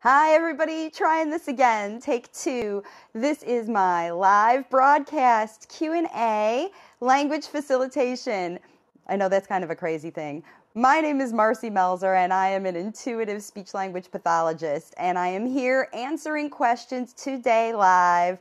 Hi everybody, trying this again, take two. This is my live broadcast Q&A, language facilitation. I know that's kind of a crazy thing. My name is Marcy Melzer and I am an intuitive speech-language pathologist, and I am here answering questions today live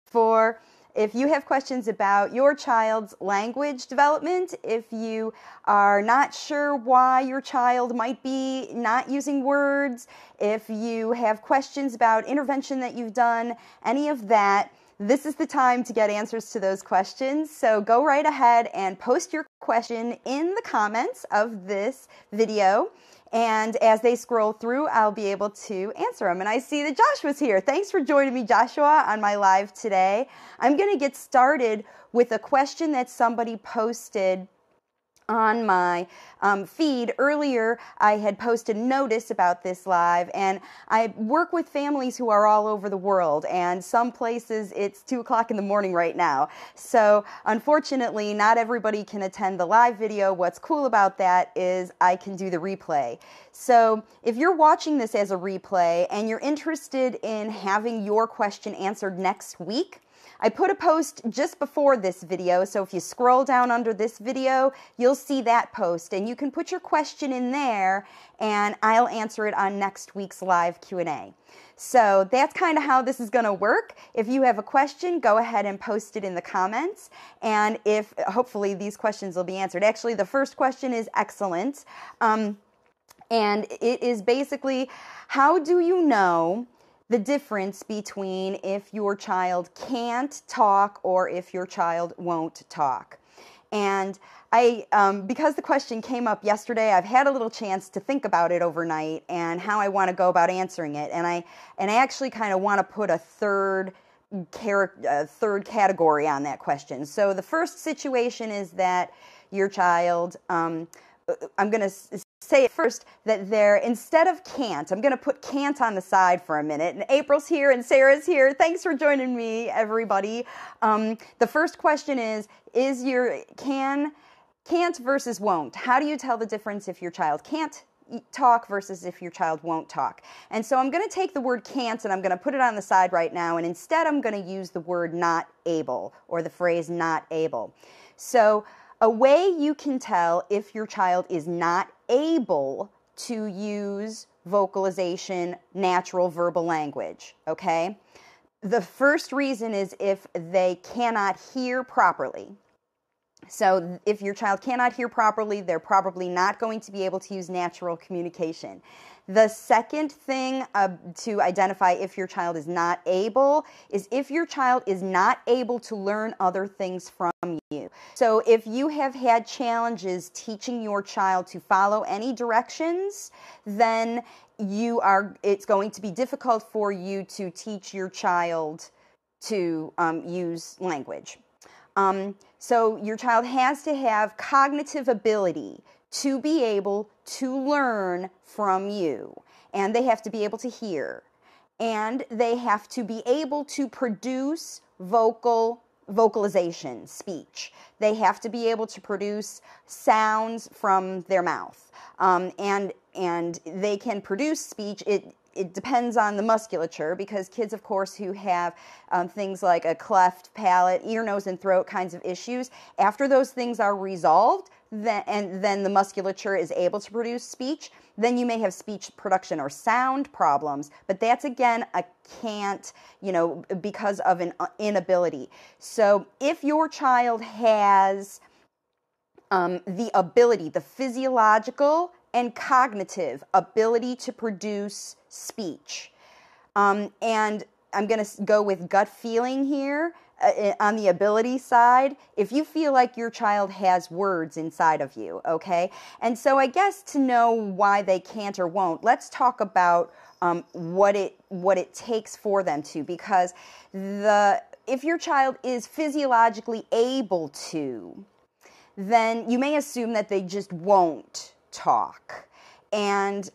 for if you have questions about your child's language development, if you are not sure why your child might be not using words, if you have questions about intervention that you've done, any of that, this is the time to get answers to those questions. So go right ahead and post your question in the comments of this video. And as they scroll through, I'll be able to answer them. And I see that Joshua's here. Thanks for joining me, Joshua, on my live today. I'm going to get started with a question that somebody posted on my feed. Earlier, I had posted notice about this live, and I work with families who are all over the world, and some places it's 2 o'clock in the morning right now. So unfortunately, not everybody can attend the live video. What's cool about that is I can do the replay. So if you're watching this as a replay and you're interested in having your question answered next week, I put a post just before this video, so if you scroll down under this video, you'll see that post, and you can put your question in there, and I'll answer it on next week's live Q&A. So that's kind of how this is going to work. If you have a question, go ahead and post it in the comments, and hopefully these questions will be answered. Actually, the first question is excellent, and it is basically, how do you know the difference between if your child can't talk or if your child won't talk? And because the question came up yesterday, I've had a little chance to think about it overnight and how I want to go about answering it. And I actually kind of want to put a third category on that question. So the first situation is that your child, I'm going to say it first, that instead of can't, I'm going to put can't on the side for a minute. And April's here and Sarah's here. Thanks for joining me, everybody. The first question is your can't versus won't. How do you tell the difference if your child can't talk versus if your child won't talk? And so I'm going to take the word can't and I'm going to put it on the side right now, and instead I'm going to use the word not able, or the phrase not able. So a way you can tell if your child is not able to use vocalization, natural verbal language, okay? The first reason is if they cannot hear properly. So if your child cannot hear properly, they're probably not going to be able to use natural communication. The second thing to identify if your child is not able is if your child is not able to learn other things from you. So if you have had challenges teaching your child to follow any directions, then it's going to be difficult for you to teach your child to use language. So your child has to have cognitive ability to be able to learn from you, and they have to be able to hear, and they have to be able to produce vocalization, speech. They have to be able to produce sounds from their mouth, and they can produce speech. It depends on the musculature, because kids, of course, who have things like a cleft palate, ear, nose, and throat kinds of issues, after those things are resolved, then the musculature is able to produce speech, then you may have speech production or sound problems, but that's, again, a can't, because of an inability. So if your child has the ability, the physiological and cognitive ability to produce speech, and I'm going to go with gut feeling here. On the ability side, if you feel like your child has words inside of you, okay? And so I guess to know why they can't or won't, let's talk about what it takes for them to, because if your child is physiologically able to, then you may assume that they just won't talk. And,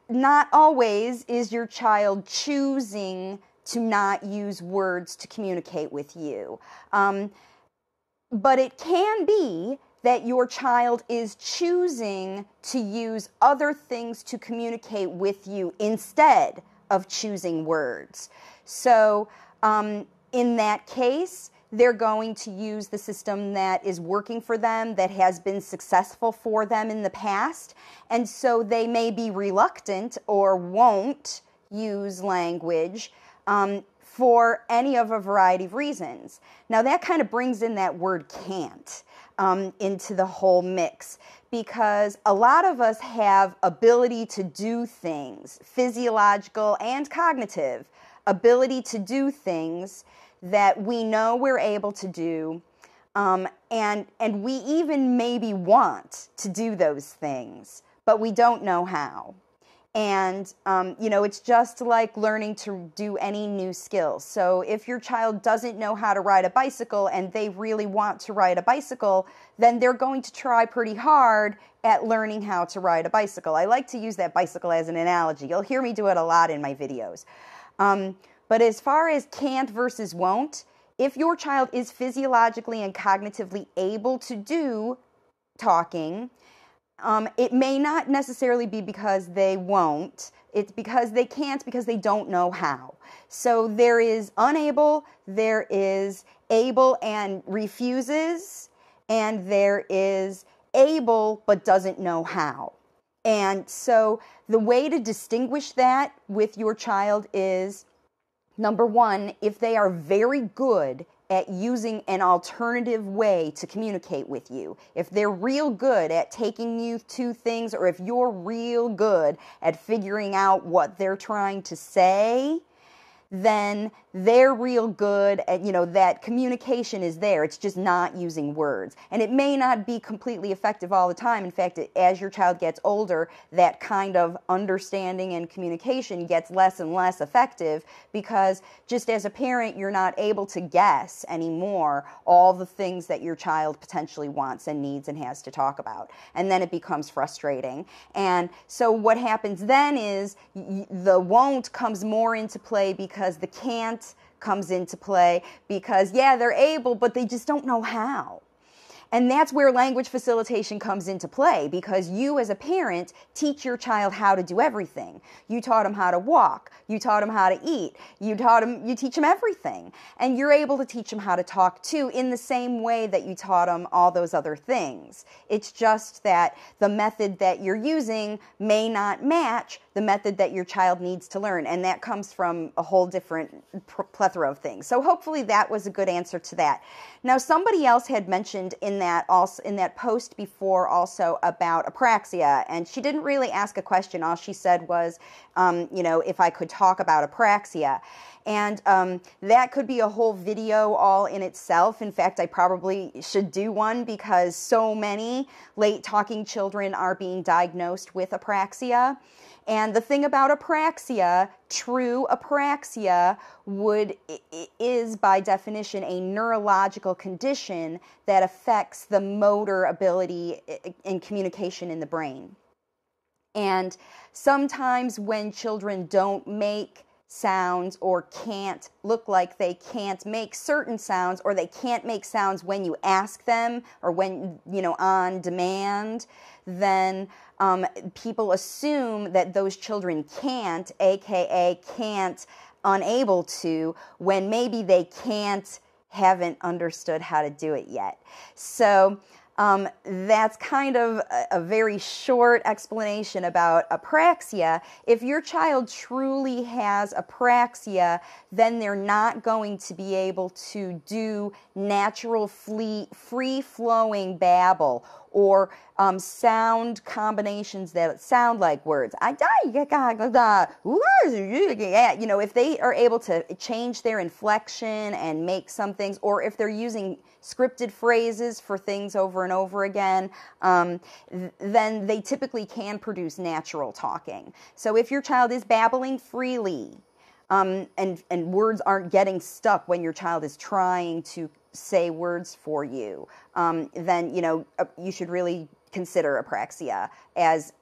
not always is your child choosing to not use words to communicate with you. But it can be that your child is choosing to use other things to communicate with you instead of choosing words. So in that case, they're going to use the system that is working for them, that has been successful for them in the past, and so they may be reluctant or won't use language for any of a variety of reasons. Now that kind of brings in that word can't into the whole mix, because a lot of us have ability to do things, physiological and cognitive ability to do things that we know we're able to do, and we even maybe want to do those things, but we don't know how. And, it's just like learning to do any new skill. So if your child doesn't know how to ride a bicycle and they really want to ride a bicycle, then they're going to try pretty hard at learning how to ride a bicycle. I like to use that bicycle as an analogy. You'll hear me do it a lot in my videos. But as far as can't versus won't, if your child is physiologically and cognitively able to do talking, it may not necessarily be because they won't. It's because they can't, because they don't know how. So there is unable, there is able and refuses, and there is able but doesn't know how. And so the way to distinguish that with your child is, number one, if they are very good at using an alternative way to communicate with you, if they're real good at taking you to things, or if you're real good at figuring out what they're trying to say, then they're real good at, that communication is there. It's just not using words. And it may not be completely effective all the time. In fact, as your child gets older, that kind of understanding and communication gets less and less effective, because just as a parent, you're not able to guess anymore all the things that your child potentially wants and needs and has to talk about. And then it becomes frustrating. And so what happens then is the won't comes more into play, because the can't comes into play, because, yeah, they're able, but they just don't know how. And that's where language facilitation comes into play, because you as a parent teach your child how to do everything. You taught them how to walk. You taught them how to eat. You teach them everything. And you're able to teach them how to talk too, in the same way that you taught them all those other things. It's just that the method that you're using may not match the method that your child needs to learn. And that comes from a whole different plethora of things. So hopefully that was a good answer to that. Now, somebody else had mentioned in that post before also about apraxia, and she didn't really ask a question. All she said was, if I could talk about apraxia. And that could be a whole video all in itself. In fact, I probably should do one, because so many late talking children are being diagnosed with apraxia. And the thing about apraxia, true apraxia, is by definition a neurological condition that affects the motor ability and communication in the brain. And sometimes when children don't make sounds, or can't look like they can't make certain sounds, or they can't make sounds when you ask them, or when, on demand, then people assume that those children can't, aka can't, unable to, when maybe they haven't understood how to do it yet. So that's kind of a very short explanation about apraxia. If your child truly has apraxia, then they're not going to be able to do natural, free-flowing babble, or sound combinations that sound like words. If they are able to change their inflection and make some things, or if they're using scripted phrases for things over and over again, then they typically can produce natural talking. So if your child is babbling freely, and words aren't getting stuck when your child is trying to say words for you, then you should really consider apraxia as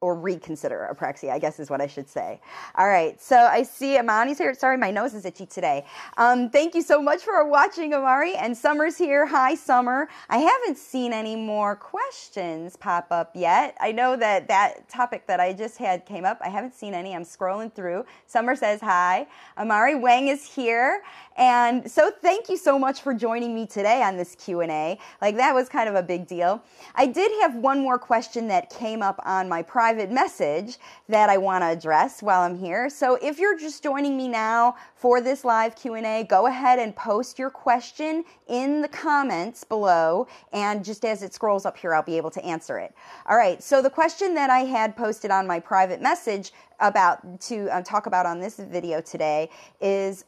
or reconsider apraxia, I guess is what I should say. All right, so I see Amani's here. Sorry, my nose is itchy today. Thank you so much for watching, Amari. And Summer's here. Hi, Summer. I haven't seen any more questions pop up yet. I know that that topic that I just had came up. I haven't seen any. I'm scrolling through. Summer says hi. Amari Wang is here. And so thank you so much for joining me today on this Q&A. Like, that was kind of a big deal. I did have one more question that came up on my private message that I want to address while I'm here. So if you're just joining me now for this live Q&A, go ahead and post your question in the comments below, and just as it scrolls up here, I'll be able to answer it. All right, so the question that I had posted on my private message to talk about on this video today is,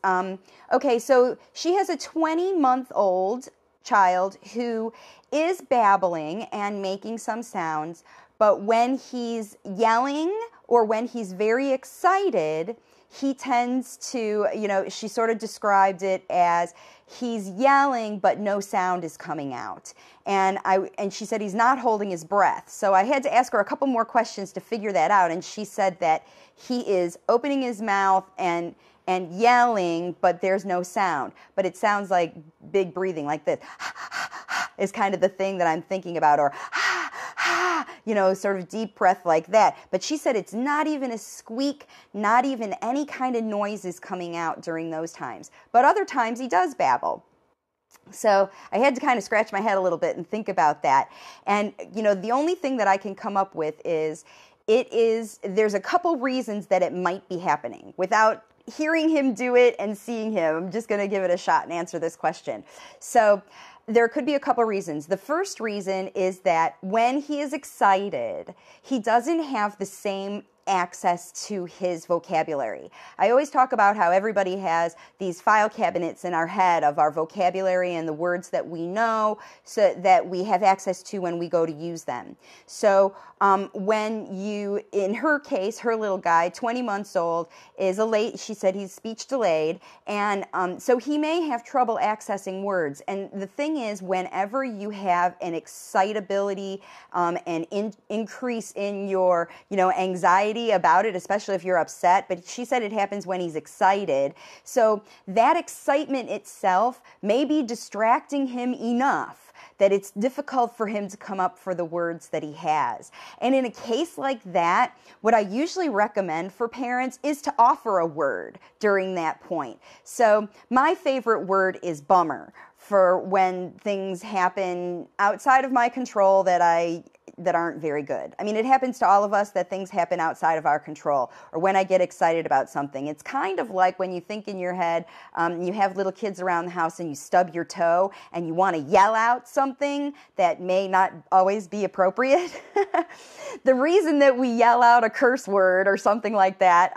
okay, so she has a 20-month-old child who is babbling and making some sounds, but when he's yelling or when he's very excited, he tends to, she sort of described it as he's yelling, but no sound is coming out. And she said he's not holding his breath. So I had to ask her a couple more questions to figure that out. And she said that he is opening his mouth and yelling, but there's no sound. But it sounds like big breathing, like this is kind of the thing that I'm thinking about, or sort of deep breath like that. But she said it's not even a squeak, not even any kind of noise is coming out during those times. But other times he does babble. So I had to kind of scratch my head a little bit and think about that. And, the only thing that I can come up with is there's a couple reasons that it might be happening. Without hearing him do it and seeing him, I'm just going to give it a shot and answer this question. So there could be a couple reasons. The first reason is that when he is excited, he doesn't have the same access to his vocabulary. I always talk about how everybody has these file cabinets in our head of our vocabulary and the words that we know, so that we have access to when we go to use them. So in her case, her little guy, 20 months old, she said he's speech delayed, and so he may have trouble accessing words. And the thing is, whenever you have an excitability, an increase in your, anxiety about it, especially if you're upset, but she said it happens when he's excited. So that excitement itself may be distracting him enough that it's difficult for him to come up for the words that he has. And in a case like that, what I usually recommend for parents is to offer a word during that point. So my favorite word is bummer, for when things happen outside of my control that aren't very good. I mean, it happens to all of us that things happen outside of our control, or when I get excited about something. It's kind of like when you think in your head, you have little kids around the house and you stub your toe and you want to yell out something that may not always be appropriate. The reason that we yell out a curse word or something like that,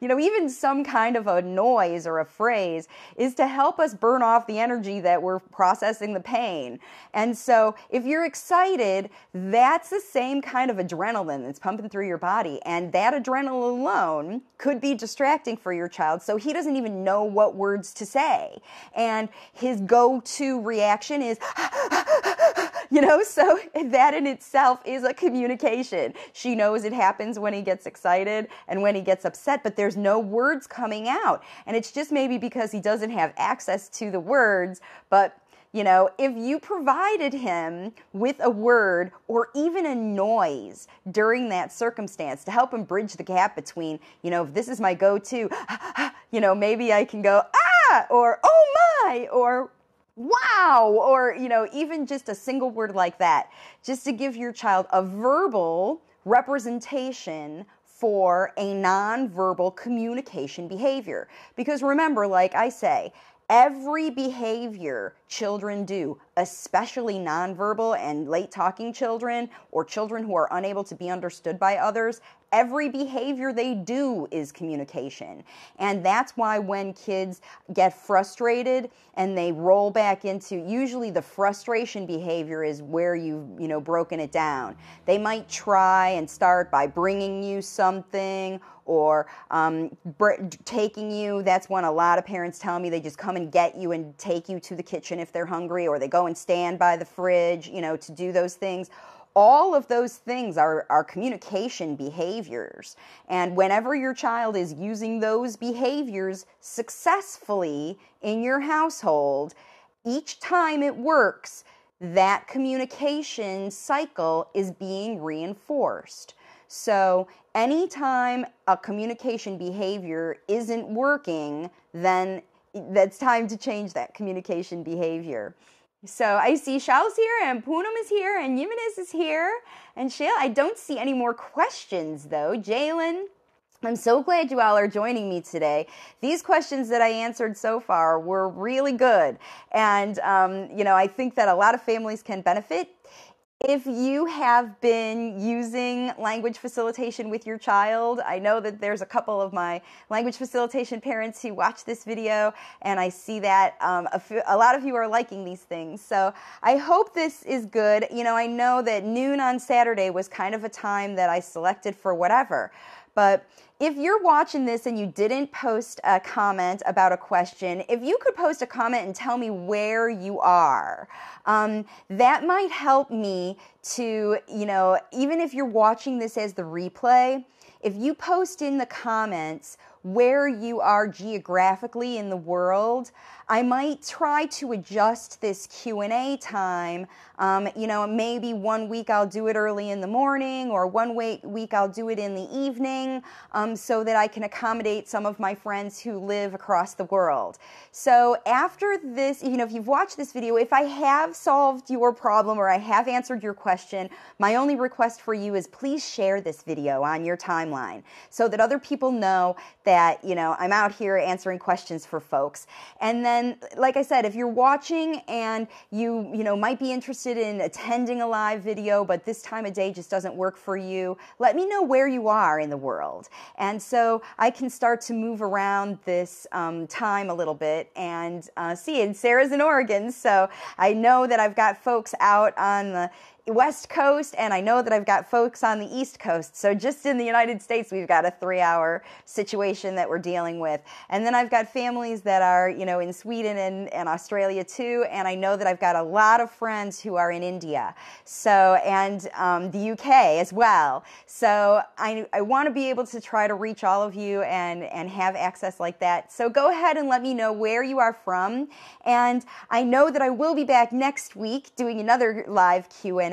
even some kind of a noise or a phrase, is to help us burn off the energy that we're processing the pain. And so if you're excited, that's the same kind of adrenaline that's pumping through your body. And that adrenaline alone could be distracting for your child, so he doesn't even know what words to say. And his go-to reaction is, so that in itself is a communication. She knows it happens when he gets excited and when he gets upset, but there's no words coming out. And it's just maybe because he doesn't have access to the words, but if you provided him with a word or even a noise during that circumstance to help him bridge the gap between, if this is my go-to, maybe I can go, or oh my, or wow, or, even just a single word like that, just to give your child a verbal representation for a nonverbal communication behavior. Because remember, like I say, every behavior children do, especially nonverbal and late talking children or children who are unable to be understood by others, every behavior they do is communication. And that's why when kids get frustrated and they roll back into, usually the frustration behavior is where you've broken it down. They might try and start by bringing you something or taking you. That's when a lot of parents tell me they just come and get you and take you to the kitchen if they're hungry, or they go and stand by the fridge, to do those things. all of those things are communication behaviors. And whenever your child is using those behaviors successfully in your household, each time it works, that communication cycle is being reinforced. So anytime a communication behavior isn't working, then that's time to change that communication behavior. So I see Shaw's here, and Poonam is here, and Yimanis is here, and Shayla. I don't see any more questions, though. Jalen, I'm so glad you all are joining me today. These questions that I answered so far were really good, and I think that a lot of families can benefit. If you have been using language facilitation with your child, I know that there's a couple of my language facilitation parents who watch this video, and I see that a lot of you are liking these things. So I hope this is good. I know that noon on Saturday was kind of a time that I selected for whatever. But if you're watching this and you didn't post a comment about a question, if you could post a comment and tell me where you are, that might help me to, even if you're watching this as the replay, if you post in the comments where you are geographically in the world, I might try to adjust this Q&A time. Maybe one week I'll do it early in the morning, or one week I'll do it in the evening, so that I can accommodate some of my friends who live across the world. So after this, if you've watched this video, if I have solved your problem or I have answered your question, my only request for you is please share this video on your timeline so that other people know that, I'm out here answering questions for folks. And then, like I said, if you're watching and you might be interested in attending a live video, but this time of day just doesn't work for you, let me know where you are in the world. And so I can start to move around this time a little bit and see. And Sarah's in Oregon, so I know that I've got folks out on the West Coast, and I know that I've got folks on the East Coast. So just in the United States, we've got a 3-hour situation that we're dealing with. And then I've got families that are, in Sweden and Australia too. And I know that I've got a lot of friends who are in India. So, and the UK as well. So I want to be able to try to reach all of you and have access like that. So go ahead and let me know where you are from. And I know that I will be back next week doing another live Q&A.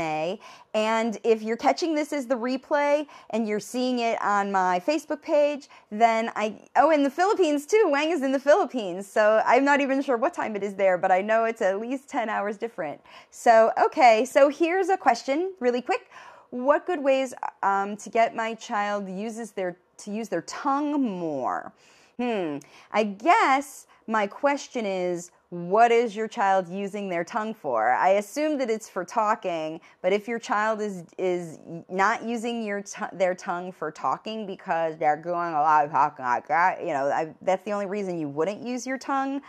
And if you're catching this as the replay and you're seeing it on my Facebook page, then in the Philippines too. Wang is in the Philippines, so I'm not even sure what time it is there, but I know it's at least 10 hours different. So, okay, so here's a question really quick. What good ways to get my child to use their tongue more? I guess my question is, what is your child using their tongue for? I assume that it's for talking, but if your child is not using their tongue for talking because they're going a lot of talking like that, that's the only reason you wouldn't use your tongue.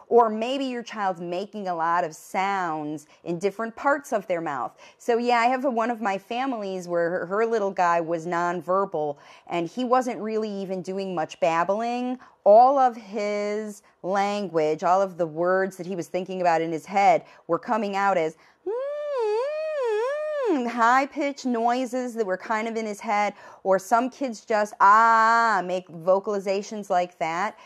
Or maybe your child's making a lot of sounds in different parts of their mouth. So yeah, I have one of my families where her little guy was nonverbal, and he wasn't really even doing much babbling. All of his language, all of the words that he was thinking about in his head were coming out as high-pitched noises that were kind of in his head, or some kids just make vocalizations like that.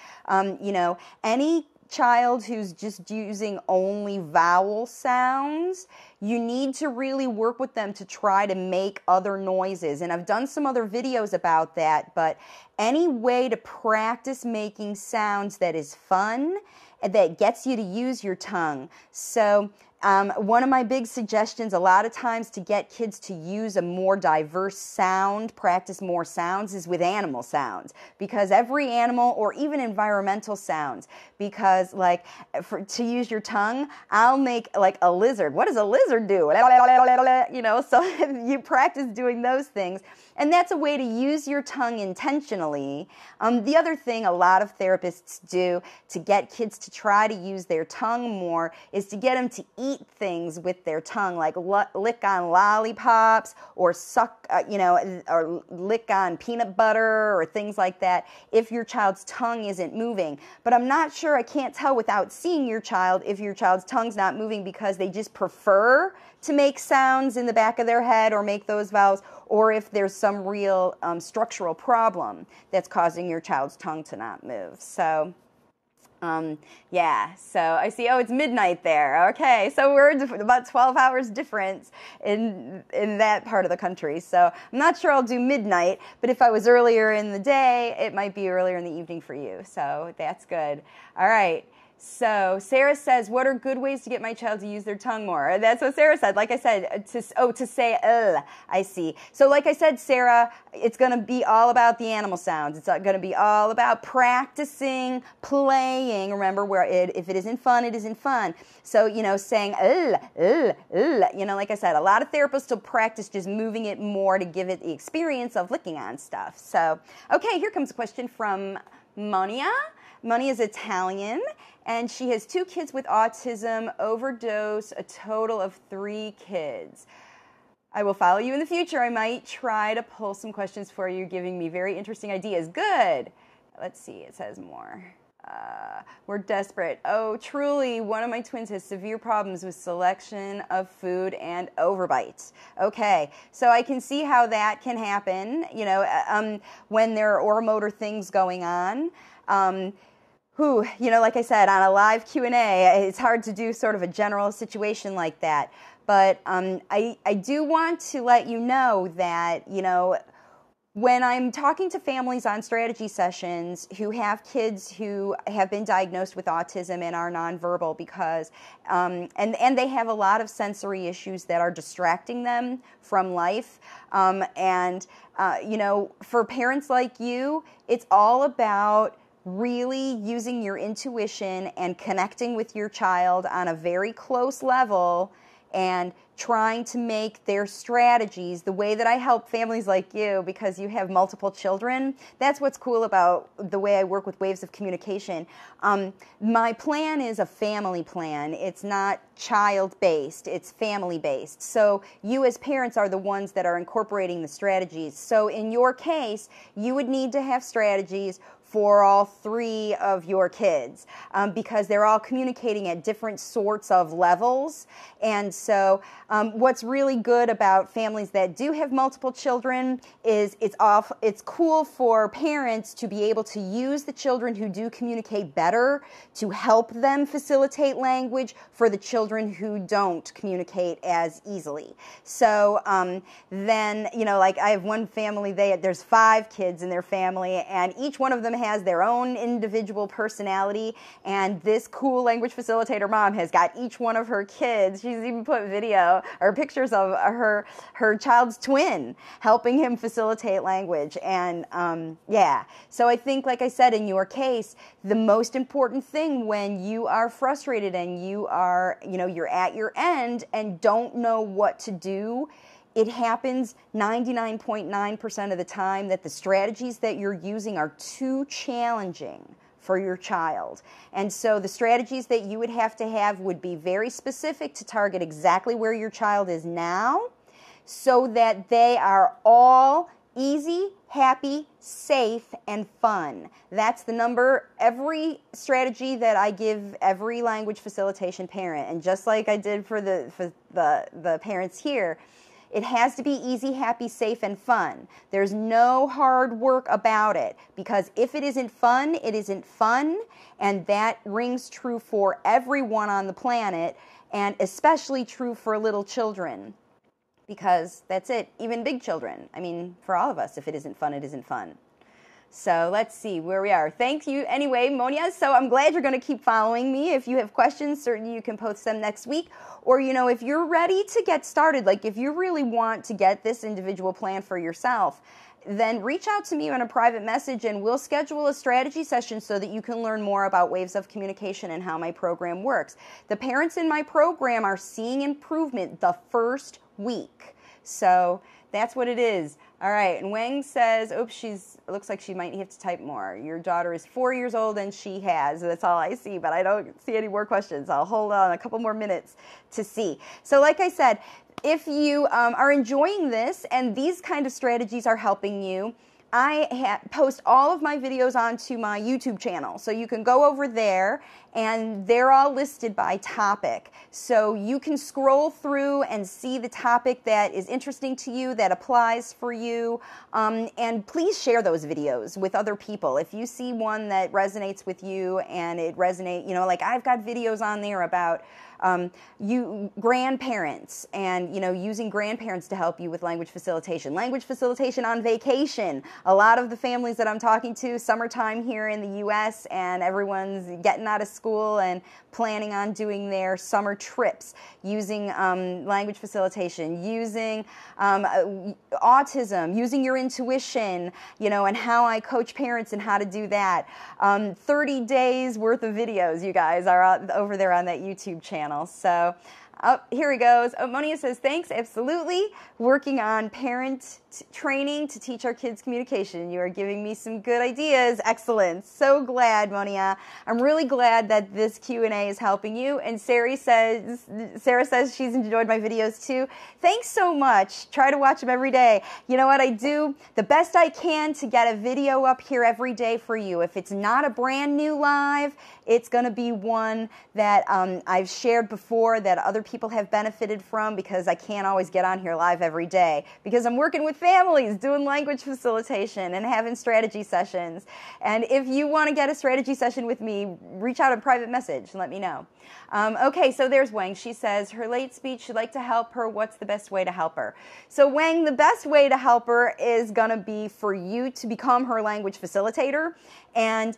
Any child who's just using only vowel sounds, you need to really work with them to try to make other noises. And I've done some other videos about that, but any way to practice making sounds that is fun, that gets you to use your tongue. So one of my big suggestions a lot of times to get kids to use a more diverse sound, practice more sounds, is with animal sounds. Because every animal, or even environmental sounds, because to use your tongue, I'll make like a lizard. What does a lizard do? So you practice doing those things. And that's a way to use your tongue intentionally. The other thing a lot of therapists do to get kids to try to use their tongue more is to get them to eat eat things with their tongue, like lick on lollipops or suck, or lick on peanut butter or things like that if your child's tongue isn't moving. But I'm not sure, I can't tell without seeing your child if your child's tongue's not moving because they just prefer to make sounds in the back of their head or make those vowels, or if there's some real structural problem that's causing your child's tongue to not move. So yeah, so I see, it's midnight there. Okay, so we're about 12 hours difference in that part of the country. So I'm not sure I'll do midnight, but if I was earlier in the day, it might be earlier in the evening for you. So that's good. All right. So Sarah says, what are good ways to get my child to use their tongue more? That's what Sarah said. Like I said, to say, I see. So like I said, Sarah, it's going to be all about the animal sounds. It's going to be all about practicing, playing. Remember, if it isn't fun, it isn't fun. So, saying, like I said, a lot of therapists will practice just moving it more to give it the experience of licking on stuff. So, okay, here comes a question from Monia. Monia is Italian, and she has 2 kids with autism, overdose, a total of 3 kids. I will follow you in the future. I might try to pull some questions for you, giving me very interesting ideas. Good. Let's see. It says more. We're desperate. Oh, truly, one of my twins has severe problems with selection of food and overbite. Okay, so I can see how that can happen, when there are oromotor things going on. Like I said, on a live Q&A, it's hard to do sort of a general situation like that. But I do want to let you know that, when I'm talking to families on strategy sessions who have kids who have been diagnosed with autism and are nonverbal because, and they have a lot of sensory issues that are distracting them from life. For parents like you, it's all about really using your intuition and connecting with your child on a very close level and trying to make their strategies the way that I help families like you because you have multiple children. That's what's cool about the way I work with Waves of Communication. My plan is a family plan. It's not child-based, it's family-based. So you as parents are the ones that are incorporating the strategies. So in your case, you would need to have strategies for all 3 of your kids because they're all communicating at different sorts of levels. And so what's really good about families that do have multiple children is it's cool for parents to be able to use the children who do communicate better to help them facilitate language for the children who don't communicate as easily. So then, like I have one family, there's 5 kids in their family, and each one of them has their own individual personality, and this cool language facilitator mom has got each one of her kids. She's even put video or pictures of her child's twin helping him facilitate language. And so I think, like I said, in your case, the most important thing when you are frustrated and you are, you're at your end and don't know what to do, it happens 99.9% of the time that the strategies that you're using are too challenging for your child. And so the strategies that you would have would be very specific to target exactly where your child is now so that they are all easy, happy, safe, and fun. That's the number, every strategy that I give every language facilitation parent. And just like I did for the parents here, it has to be easy, happy, safe, and fun. There's no hard work about it because if it isn't fun, it isn't fun, and that rings true for everyone on the planet and especially true for little children because that's it, even big children. I mean, for all of us, if it isn't fun, it isn't fun. So let's see where we are. Thank you anyway, Monia. So I'm glad you're going to keep following me. If you have questions, certainly you can post them next week. Or, if you're ready to get started, like if you really want to get this individual plan for yourself, then reach out to me on a private message and we'll schedule a strategy session so that you can learn more about Waves of Communication and how my program works. The parents in my program are seeing improvement the first week. So That's what it is. All right, and Wang says, oops, it looks like she might have to type more. Your daughter is 4 years old and she has. That's all I see, but I don't see any more questions. I'll hold on a couple more minutes to see. So like I said, if you are enjoying this and these kind of strategies are helping you, I post all of my videos onto my YouTube channel. So you can go over there and they're all listed by topic. So you can scroll through and see the topic that is interesting to you, that applies for you. And please share those videos with other people. If you see one that resonates with you and it resonates, like I've got videos on there about grandparents and, using grandparents to help you with language facilitation on vacation. A lot of the families that I'm talking to, summertime here in the U.S., and everyone's getting out of school and planning on doing their summer trips, using language facilitation, using autism, using your intuition, and how I coach parents and how to do that. 30 days worth of videos, you guys, are over there on that YouTube channel. So, here he goes. Monia says, thanks, absolutely. Working on parent training to teach our kids communication. You are giving me some good ideas. Excellent. So glad, Monia. I'm really glad that this Q&A is helping you. And Sarah says she's enjoyed my videos too. Thanks so much. Try to watch them every day. You know what? I do the best I can to get a video up here every day for you. If it's not a brand new live, it's going to be one that I've shared before that other people have benefited from, because I can't always get on here live every day because I'm working with families doing language facilitation and having strategy sessions. And if you want to get a strategy session with me, reach out in private message and let me know. Okay, so there's Wang. She says her late speech, she'd like to help her. What's the best way to help her? So Wang, the best way to help her is going to be for you to become her language facilitator. And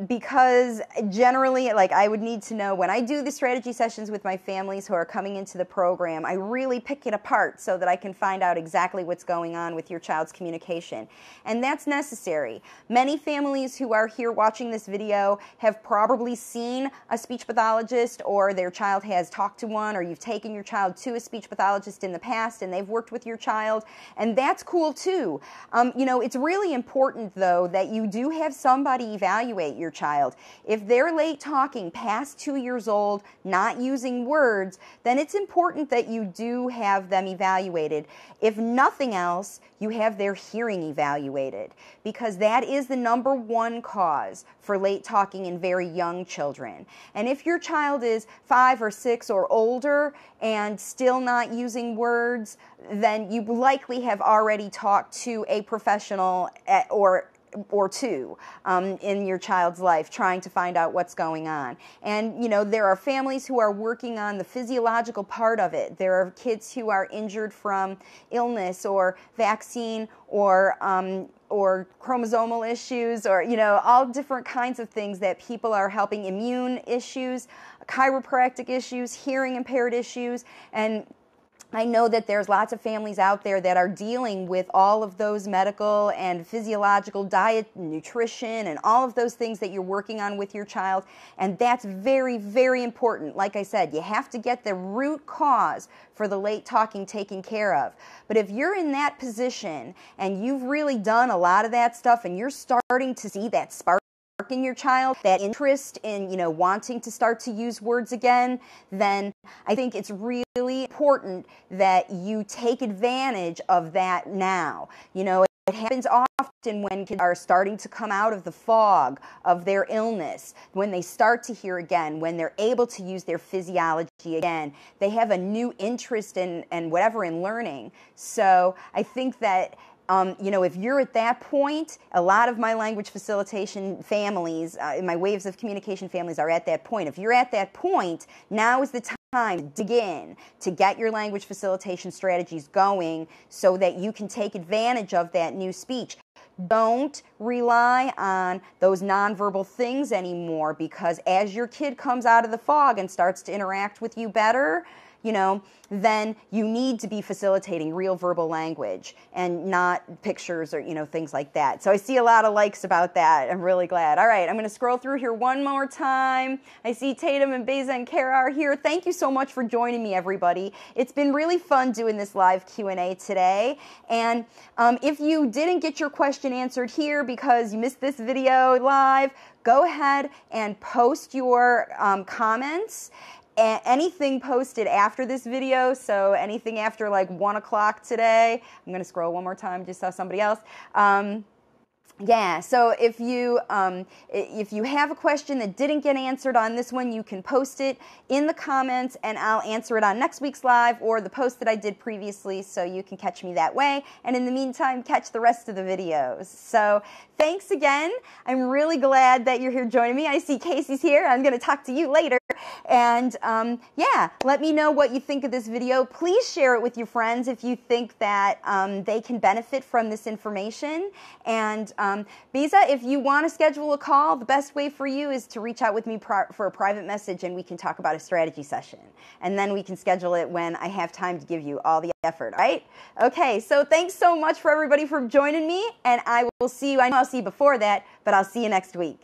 because generally, I would need to know when I do the strategy sessions with my families who are coming into the program, I really pick it apart so that I can find out exactly what's going on with your child's communication. And that's necessary. Many families who are here watching this video have probably seen a speech pathologist, or their child has talked to one, or you've taken your child to a speech pathologist in the past and they've worked with your child, and that's cool too. It's really important though that you do have somebody evaluate your child. If they're late talking, past 2 years old, not using words, then it's important that you do have them evaluated. If nothing else, you have their hearing evaluated, because that is the #1 cause for late talking in very young children. And if your child is 5 or 6 or older and still not using words, then you likely have already talked to a professional or two in your child's life, trying to find out what's going on. And, there are families who are working on the physiological part of it. There are kids who are injured from illness or vaccine or chromosomal issues, or, all different kinds of things that people are helping, immune issues, chiropractic issues, hearing impaired issues, and I know that there's lots of families out there that are dealing with all of those medical and physiological, diet, nutrition, and all of those things that you're working on with your child. And that's very, very important. Like I said, you have to get the root cause for the late talking taken care of. But if you're in that position and you've really done a lot of that stuff and you're starting to see that spark in your child, that interest in, wanting to start to use words again, then I think it's really important that you take advantage of that now. It happens often when kids are starting to come out of the fog of their illness, when they start to hear again, when they're able to use their physiology again. They have a new interest in learning. So I think that if you're at that point, a lot of my language facilitation families, my waves of communication families are at that point. If you're at that point, now is the time to dig in, to get your language facilitation strategies going so that you can take advantage of that new speech. Don't rely on those nonverbal things anymore, because as your kid comes out of the fog and starts to interact with you better, then you need to be facilitating real verbal language and not pictures or, things like that. So I see a lot of likes about that. I'm really glad. All right, I'm going to scroll through here one more time. I see Tatum and Beza and Kara are here. Thank you so much for joining me, everybody. It's been really fun doing this live Q&A today. And if you didn't get your question answered here because you missed this video live, go ahead and post your comments. Anything posted after this video, so anything after like 1 o'clock today, I'm going to scroll one more time, just saw somebody else. Yeah, so if you have a question that didn't get answered on this one, you can post it in the comments and I'll answer it on next week's live or the post that I did previously, so you can catch me that way. And in the meantime, catch the rest of the videos. So thanks again. I'm really glad that you're here joining me. I see Casey's here. I'm going to talk to you later. And yeah, let me know what you think of this video. Please share it with your friends if you think that they can benefit from this information. And Beza, if you want to schedule a call, the best way for you is to reach out with me for a private message and we can talk about a strategy session. And then we can schedule it when I have time to give you all the effort, right? Okay, so thanks so much for everybody for joining me, and I will see you. I know I'll see you before that, but I'll see you next week.